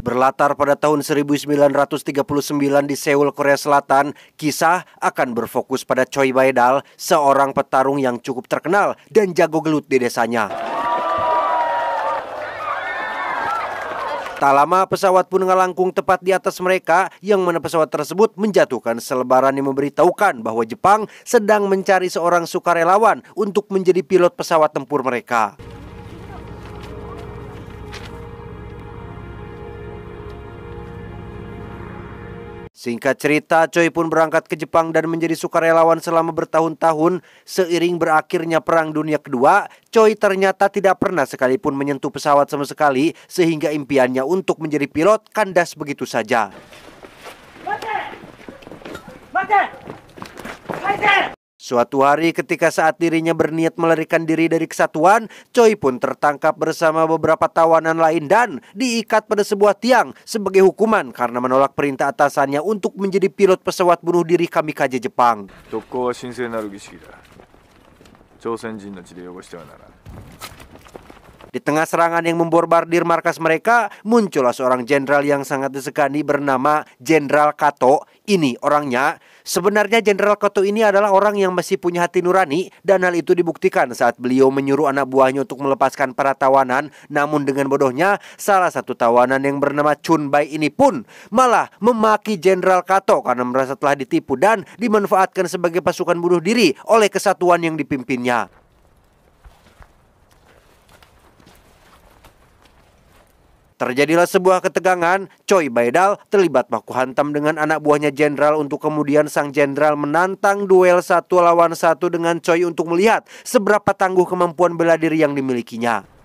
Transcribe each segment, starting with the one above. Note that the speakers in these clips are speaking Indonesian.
Berlatar pada tahun 1939 di Seoul, Korea Selatan, kisah akan berfokus pada Choi Bae-dal, seorang petarung yang cukup terkenal dan jago gelut di desanya. Tak lama pesawat pun ngelangkung tepat di atas mereka, yang mana pesawat tersebut menjatuhkan selebaran yang memberitahukan bahwa Jepang sedang mencari seorang sukarelawan untuk menjadi pilot pesawat tempur mereka. Singkat cerita, Choi pun berangkat ke Jepang dan menjadi sukarelawan selama bertahun-tahun. Seiring berakhirnya Perang Dunia Kedua, Choi ternyata tidak pernah sekalipun menyentuh pesawat sama sekali, sehingga impiannya untuk menjadi pilot kandas begitu saja. Suatu hari ketika saat dirinya berniat melarikan diri dari kesatuan, Choi pun tertangkap bersama beberapa tawanan lain dan diikat pada sebuah tiang sebagai hukuman karena menolak perintah atasannya untuk menjadi pilot pesawat bunuh diri kamikaze Jepang. Di tengah serangan yang memborbardir markas mereka, muncullah seorang jenderal yang sangat disegani bernama Jenderal Kato. Ini orangnya. Sebenarnya Jenderal Kato ini adalah orang yang masih punya hati nurani, dan hal itu dibuktikan saat beliau menyuruh anak buahnya untuk melepaskan para tawanan. Namun dengan bodohnya, salah satu tawanan yang bernama Chun Bai ini pun malah memaki Jenderal Kato karena merasa telah ditipu dan dimanfaatkan sebagai pasukan bunuh diri oleh kesatuan yang dipimpinnya. Terjadilah sebuah ketegangan. Choi Bae-dal terlibat baku hantam dengan anak buahnya jenderal untuk kemudian sang jenderal menantang duel 1 lawan 1 dengan Choi untuk melihat seberapa tangguh kemampuan bela diri yang dimilikinya.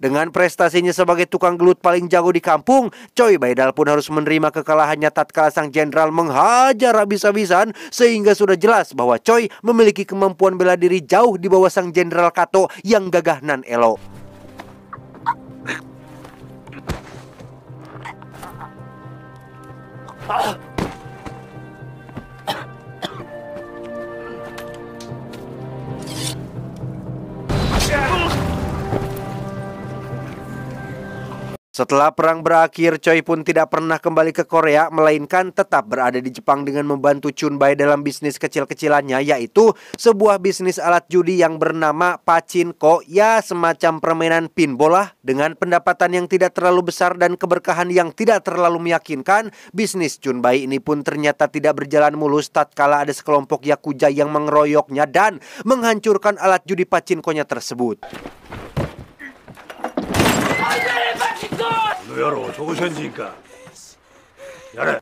Dengan prestasinya sebagai tukang gelut paling jago di kampung, Choi Bae-dal pun harus menerima kekalahannya tatkala sang jenderal menghajar habis-habisan, sehingga sudah jelas bahwa Choi memiliki kemampuan bela diri jauh di bawah sang jenderal Kato yang gagah nan elok. Setelah perang berakhir, Choi pun tidak pernah kembali ke Korea, melainkan tetap berada di Jepang dengan membantu Chun Bai dalam bisnis kecil-kecilannya, yaitu sebuah bisnis alat judi yang bernama pachinko, ya semacam permainan pinball lah. Dengan pendapatan yang tidak terlalu besar dan keberkahan yang tidak terlalu meyakinkan, bisnis Chun Bai ini pun ternyata tidak berjalan mulus tatkala ada sekelompok yakuza yang mengeroyoknya dan menghancurkan alat judi pachinkonya tersebut.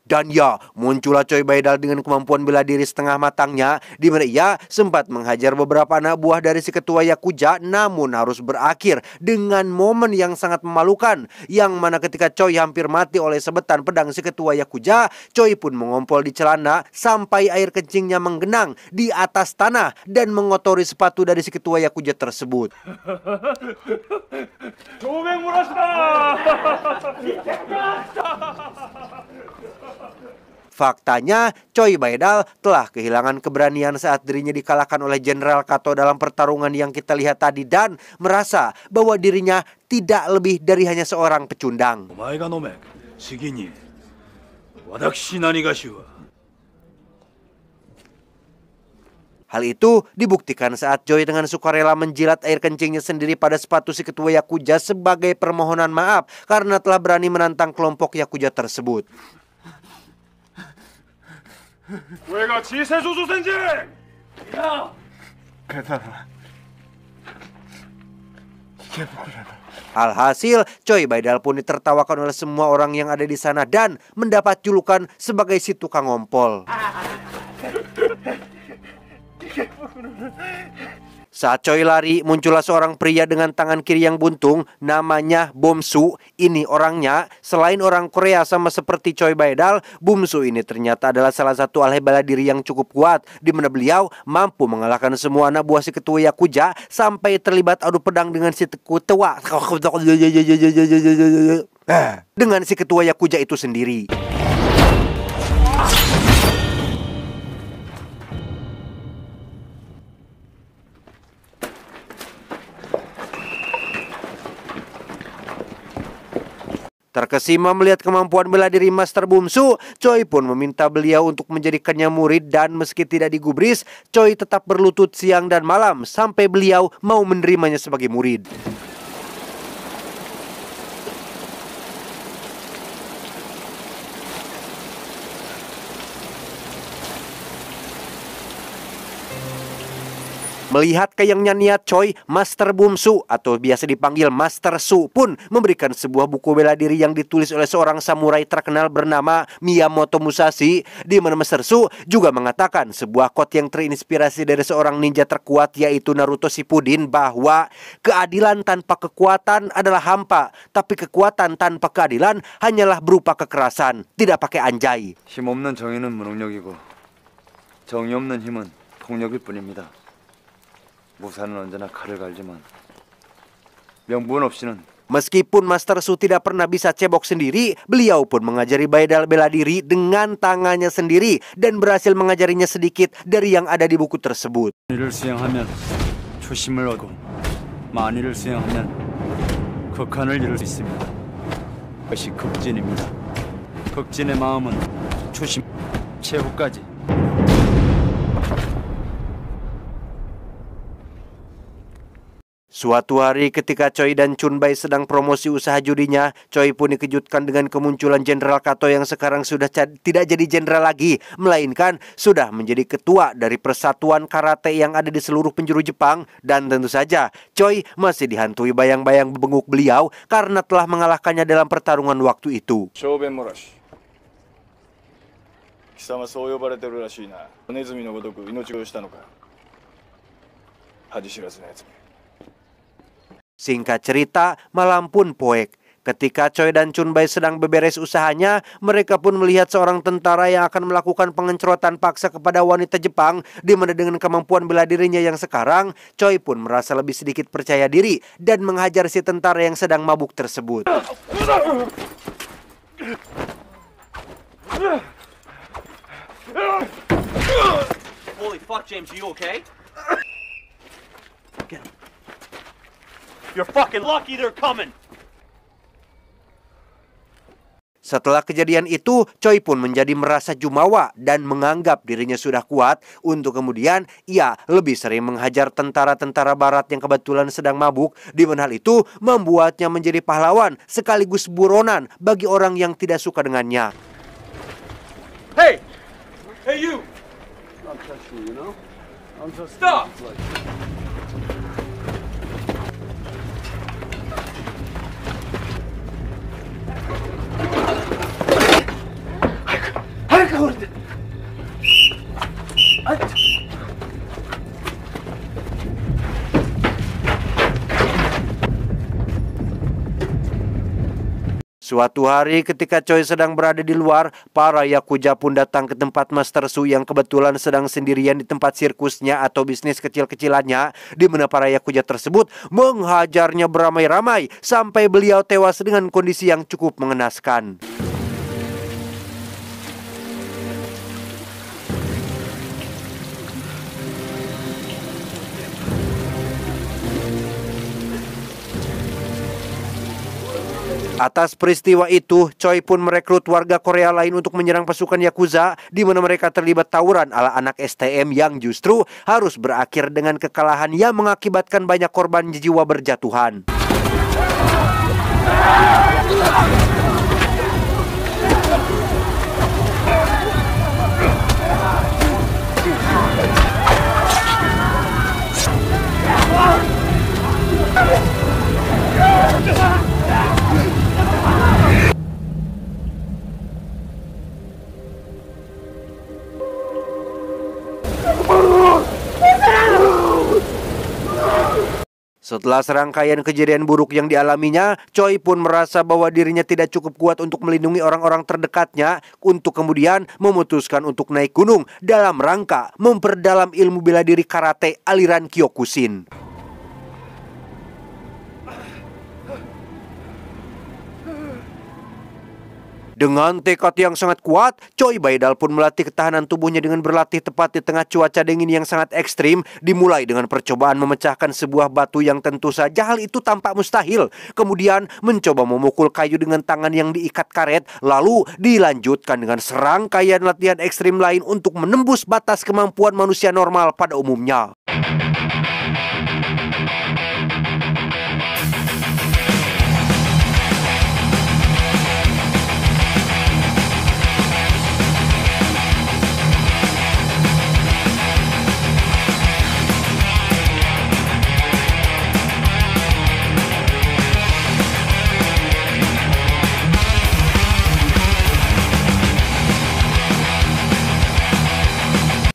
Dan ya, muncullah Choi Bae-dal dengan kemampuan bela diri setengah matangnya, di mana ia sempat menghajar beberapa anak buah dari si ketua yakuza, namun harus berakhir dengan momen yang sangat memalukan, yang mana ketika Choi hampir mati oleh sebetan pedang si ketua yakuza, Choi pun mengompol di celana sampai air kencingnya menggenang di atas tanah dan mengotori sepatu dari si ketua yakuza tersebut. Faktanya, Choi Bae-dal telah kehilangan keberanian saat dirinya dikalahkan oleh Jenderal Kato dalam pertarungan yang kita lihat tadi dan merasa bahwa dirinya tidak lebih dari hanya seorang pecundang. Hal itu dibuktikan saat Choi dengan sukarela menjilat air kencingnya sendiri pada sepatu si ketua yakuza sebagai permohonan maaf karena telah berani menantang kelompok yakuza tersebut. Alhasil, Choi Baidal pun ditertawakan oleh semua orang yang ada di sana dan mendapat julukan sebagai si tukang ngompol. Saat Choi lari, muncullah seorang pria dengan tangan kiri yang buntung, namanya Bomsu. Ini orangnya, selain orang Korea sama seperti Choi Baidal, Bomsu ini ternyata adalah salah satu ahli bela diri yang cukup kuat, di mana beliau mampu mengalahkan semua anak buah si ketua Yakuza sampai terlibat adu pedang dengan si ketua dengan si ketua Yakuza itu sendiri. Terkesima melihat kemampuan bela diri Master Bomsu, Choi pun meminta beliau untuk menjadikannya murid dan meski tidak digubris, Choi tetap berlutut siang dan malam sampai beliau mau menerimanya sebagai murid. Melihat kayangnya niat Choi, Master Bomsu atau biasa dipanggil Master Su pun memberikan sebuah buku bela diri yang ditulis oleh seorang samurai terkenal bernama Miyamoto Musashi, di mana Master Su juga mengatakan sebuah quote yang terinspirasi dari seorang ninja terkuat yaitu Naruto Shippuden bahwa keadilan tanpa kekuatan adalah hampa, tapi kekuatan tanpa keadilan hanyalah berupa kekerasan, tidak pakai anjay. 힘 없는 정의는 무능력이고 정의 없는 힘은 폭력일 뿐입니다. 무사는 언제나 칼을 갈지만 명분 없이는. Meskipun Master Su tidak pernah bisa cebok sendiri, beliau pun mengajari Baidal bela diri dengan tangannya sendiri dan berhasil mengajarinya sedikit dari yang ada di buku tersebut. 이를 수행하면 초심을 얻고 만일을 수행하면 극한을 이룰 수 있습니다. 그것이 극진입니다. 극진의 마음은 초심 최후까지. Suatu hari ketika Choi dan Chunbai sedang promosi usaha judinya, Choi pun dikejutkan dengan kemunculan Jenderal Kato yang sekarang sudah tidak jadi jenderal lagi, melainkan sudah menjadi ketua dari persatuan karate yang ada di seluruh penjuru Jepang. Dan tentu saja, Choi masih dihantui bayang-bayang benguk beliau karena telah mengalahkannya dalam pertarungan waktu itu. Singkat cerita, malam pun poek. Ketika Choi dan Chunbai sedang beberes usahanya, mereka pun melihat seorang tentara yang akan melakukan pengencerotan paksa kepada wanita Jepang, di mana dengan kemampuan bela dirinya yang sekarang, Choi pun merasa lebih sedikit percaya diri dan menghajar si tentara yang sedang mabuk tersebut. Holy fuck, James, are you okay? You're fucking lucky they're coming. Setelah kejadian itu, Choi pun menjadi merasa jumawa dan menganggap dirinya sudah kuat untuk kemudian ia lebih sering menghajar tentara-tentara barat yang kebetulan sedang mabuk, di mana hal itu membuatnya menjadi pahlawan sekaligus buronan bagi orang yang tidak suka dengannya. Hey! Hey you! Stop! Suatu hari ketika Choi sedang berada di luar, para Yakuza pun datang ke tempat Master Su yang kebetulan sedang sendirian di tempat sirkusnya atau bisnis kecil-kecilannya, di mana para Yakuza tersebut menghajarnya beramai-ramai sampai beliau tewas dengan kondisi yang cukup mengenaskan. Atas peristiwa itu, Choi pun merekrut warga Korea lain untuk menyerang pasukan Yakuza, di mana mereka terlibat tawuran ala anak STM yang justru harus berakhir dengan kekalahan yang mengakibatkan banyak korban jiwa berjatuhan. Setelah serangkaian kejadian buruk yang dialaminya, Choi pun merasa bahwa dirinya tidak cukup kuat untuk melindungi orang-orang terdekatnya untuk kemudian memutuskan untuk naik gunung dalam rangka memperdalam ilmu bela diri karate aliran Kyokushin. Dengan tekad yang sangat kuat, Choi Baidal pun melatih ketahanan tubuhnya dengan berlatih tepat di tengah cuaca dingin yang sangat ekstrim, dimulai dengan percobaan memecahkan sebuah batu yang tentu saja hal itu tampak mustahil. Kemudian mencoba memukul kayu dengan tangan yang diikat karet, lalu dilanjutkan dengan serangkaian latihan ekstrim lain untuk menembus batas kemampuan manusia normal pada umumnya.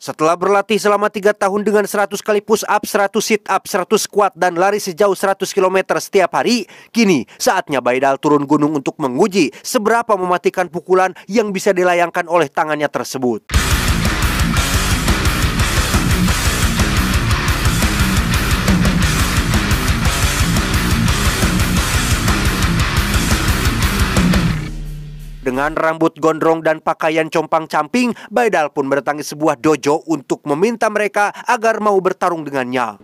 Setelah berlatih selama 3 tahun dengan 100 kali push up, 100 sit up, 100 squat, dan lari sejauh 100 km setiap hari, kini saatnya Baidal turun gunung untuk menguji seberapa mematikan pukulan yang bisa dilayangkan oleh tangannya tersebut. Dengan rambut gondrong dan pakaian compang-camping, Baidal pun mendatangi sebuah dojo untuk meminta mereka agar mau bertarung dengannya.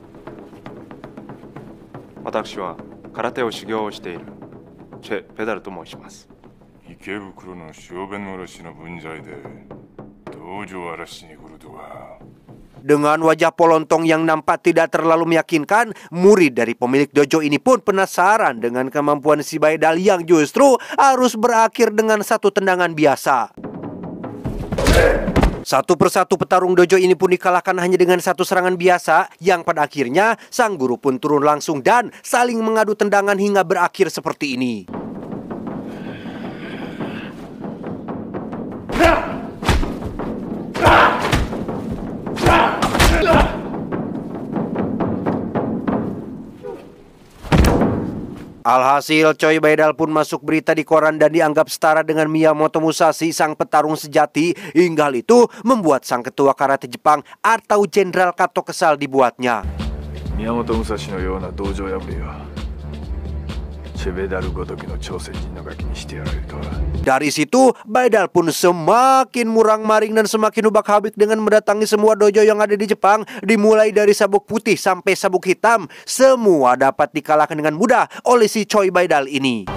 私は空手を修行をしているチェ・ペダルと申します。池袋の小便の嵐の分際で道場荒らしに来るとは。 Dengan wajah polontong yang nampak tidak terlalu meyakinkan, murid dari pemilik dojo ini pun penasaran dengan kemampuan si Baidal yang justru harus berakhir dengan satu tendangan biasa. Satu persatu petarung dojo ini pun dikalahkan hanya dengan satu serangan biasa, yang pada akhirnya sang guru pun turun langsung dan saling mengadu tendangan hingga berakhir seperti ini. Alhasil, Choi Baidal pun masuk berita di koran dan dianggap setara dengan Miyamoto Musashi, sang petarung sejati, hingga hal itu membuat sang ketua karate Jepang atau Jenderal Kato kesal dibuatnya. Miyamoto Musashi no yona dojo yaburi wa Baidal gotoku no chousenjin no gaki ni shite yarareru to. Dari situ, Baidal pun semakin murang-maring dan semakin ubak-abik dengan mendatangi semua dojo yang ada di Jepang, dimulai dari sabuk putih sampai sabuk hitam, semua dapat dikalahkan dengan mudah oleh si Choi Baidal ini.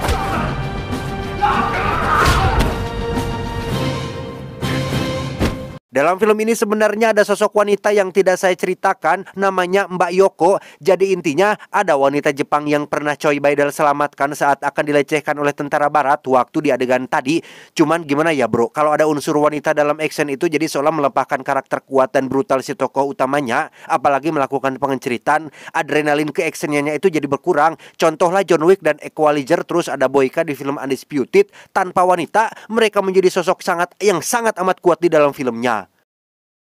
Dalam film ini sebenarnya ada sosok wanita yang tidak saya ceritakan, namanya Mbak Yoko. Jadi intinya ada wanita Jepang yang pernah Choi Baidal selamatkan saat akan dilecehkan oleh tentara barat waktu di adegan tadi. Cuman gimana ya bro, kalau ada unsur wanita dalam action itu jadi seolah melepaskan karakter kuat dan brutal si tokoh utamanya. Apalagi melakukan pengenceritan, adrenalin ke actionnya itu jadi berkurang. Contohlah John Wick dan Equalizer, terus ada Boyka di film Undisputed. Tanpa wanita, mereka menjadi sosok yang sangat amat kuat di dalam filmnya.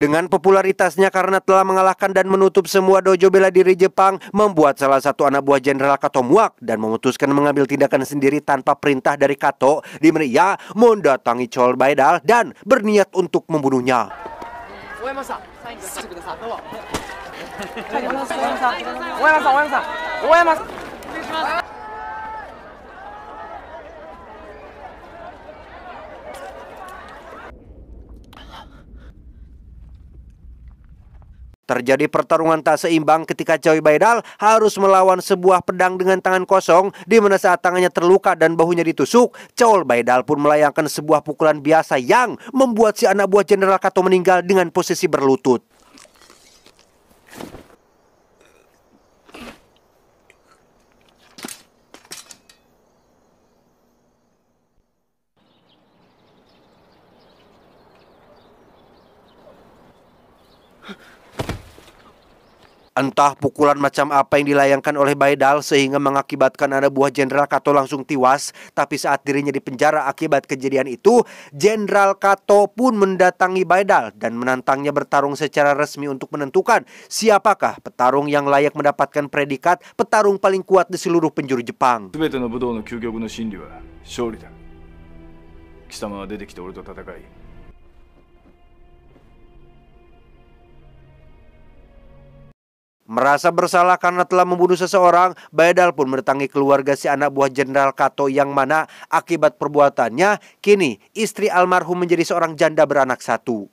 Dengan popularitasnya karena telah mengalahkan dan menutup semua dojo bela diri Jepang, membuat salah satu anak buah Jenderal Kato muak dan memutuskan mengambil tindakan sendiri tanpa perintah dari Kato, di mana ia mendatangi Choi Baidal dan berniat untuk membunuhnya. Terjadi pertarungan tak seimbang ketika Choi Baidal harus melawan sebuah pedang dengan tangan kosong, di mana saat tangannya terluka dan bahunya ditusuk, Choi Baidal pun melayangkan sebuah pukulan biasa yang membuat si anak buah Jenderal Kato meninggal dengan posisi berlutut. Entah pukulan macam apa yang dilayangkan oleh Baidal sehingga mengakibatkan anak buah Jenderal Kato langsung tewas. Tapi saat dirinya di penjara akibat kejadian itu, Jenderal Kato pun mendatangi Baidal dan menantangnya bertarung secara resmi untuk menentukan siapakah petarung yang layak mendapatkan predikat petarung paling kuat di seluruh penjuru Jepang. 全ての武道の究極の真理は勝利だ。貴様は出てきて俺と戦い。 Merasa bersalah karena telah membunuh seseorang, Baidal pun mendatangi keluarga si anak buah Jenderal Kato yang mana akibat perbuatannya, kini istri almarhum menjadi seorang janda beranak satu.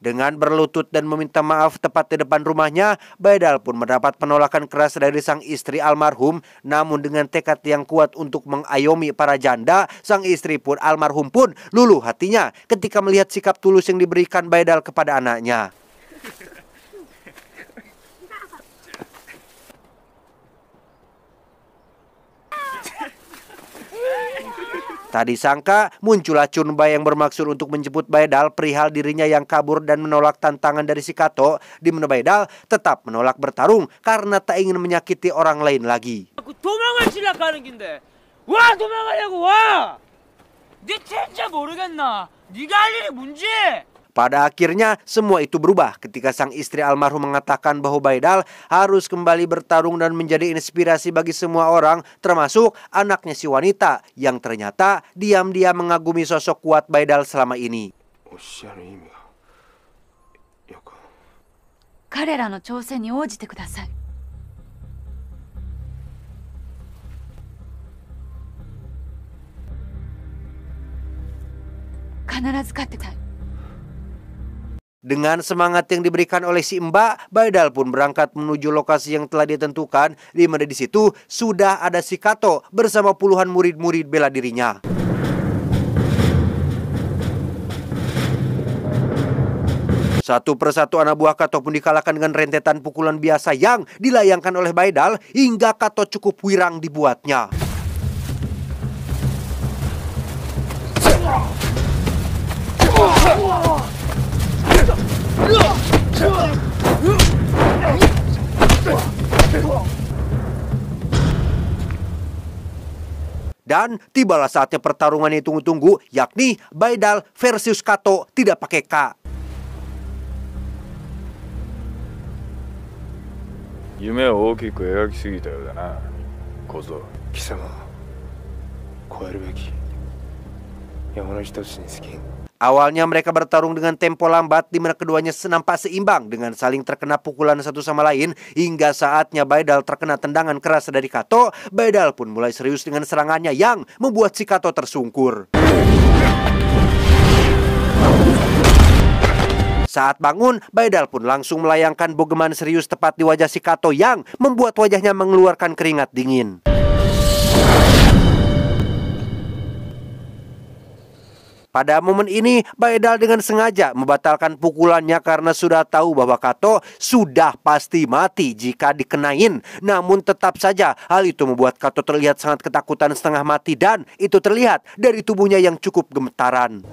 Dengan berlutut dan meminta maaf tepat di depan rumahnya, Baidal pun mendapat penolakan keras dari sang istri almarhum. Namun dengan tekad yang kuat untuk mengayomi para janda, sang istri pun almarhum pun luluh hatinya ketika melihat sikap tulus yang diberikan Baidal kepada anaknya. Tak disangka muncul Chunbei yang bermaksud untuk menjemput Baidal perihal dirinya yang kabur dan menolak tantangan dari si Kato, di mana Baidal tetap menolak bertarung karena tak ingin menyakiti orang lain lagi. Aku 도망을 치려고 하는 긴데 와 도망가려고 와! 네 진짜 모르겠나? 네가 할 일이 뭔지? Pada akhirnya semua itu berubah ketika sang istri almarhum mengatakan bahwa Baidal harus kembali bertarung dan menjadi inspirasi bagi semua orang, termasuk anaknya si wanita yang ternyata diam-diam mengagumi sosok kuat Baidal selama ini. 彼らの挑戦に応じてください。必ず勝ってください。 Dengan semangat yang diberikan oleh si Mbak, Baidal pun berangkat menuju lokasi yang telah ditentukan, di mana di situ sudah ada si Kato bersama puluhan murid-murid bela dirinya. Satu persatu anak buah Kato pun dikalahkan dengan rentetan pukulan biasa yang dilayangkan oleh Baidal hingga Kato cukup wirang dibuatnya. Dan tibalah saatnya pertarungan yang tunggu-tunggu, yakni Baidal versus Kato tidak pakai K. 夢を大きく描きすぎたようだな、小僧。貴様は超えるべき山の一つに過ぎん。 Awalnya mereka bertarung dengan tempo lambat di mana keduanya nampak seimbang dengan saling terkena pukulan satu sama lain hingga saatnya Baidal terkena tendangan keras dari Kato. Baidal pun mulai serius dengan serangannya yang membuat si Kato tersungkur. Saat bangun, Baidal pun langsung melayangkan bogeman serius tepat di wajah si Kato yang membuat wajahnya mengeluarkan keringat dingin. Pada momen ini, Baidal dengan sengaja membatalkan pukulannya karena sudah tahu bahwa Kato sudah pasti mati jika dikenain. Namun tetap saja hal itu membuat Kato terlihat sangat ketakutan setengah mati dan itu terlihat dari tubuhnya yang cukup gemetaran.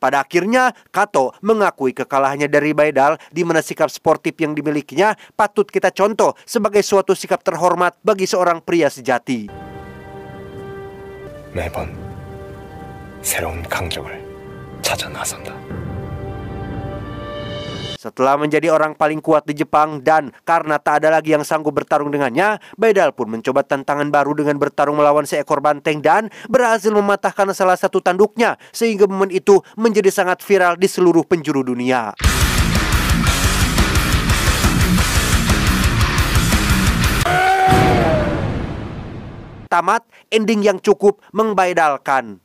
Pada akhirnya, Kato mengakui kekalahannya dari Baidal, di mana sikap sportif yang dimilikinya patut kita contoh sebagai suatu sikap terhormat bagi seorang pria sejati. 매번 새로운 강적을 찾아 나선다. Setelah menjadi orang paling kuat di Jepang dan karena tak ada lagi yang sanggup bertarung dengannya, Baidal pun mencoba tantangan baru dengan bertarung melawan seekor banteng dan berhasil mematahkan salah satu tanduknya sehingga momen itu menjadi sangat viral di seluruh penjuru dunia. Tamat ending yang cukup membaidalkan.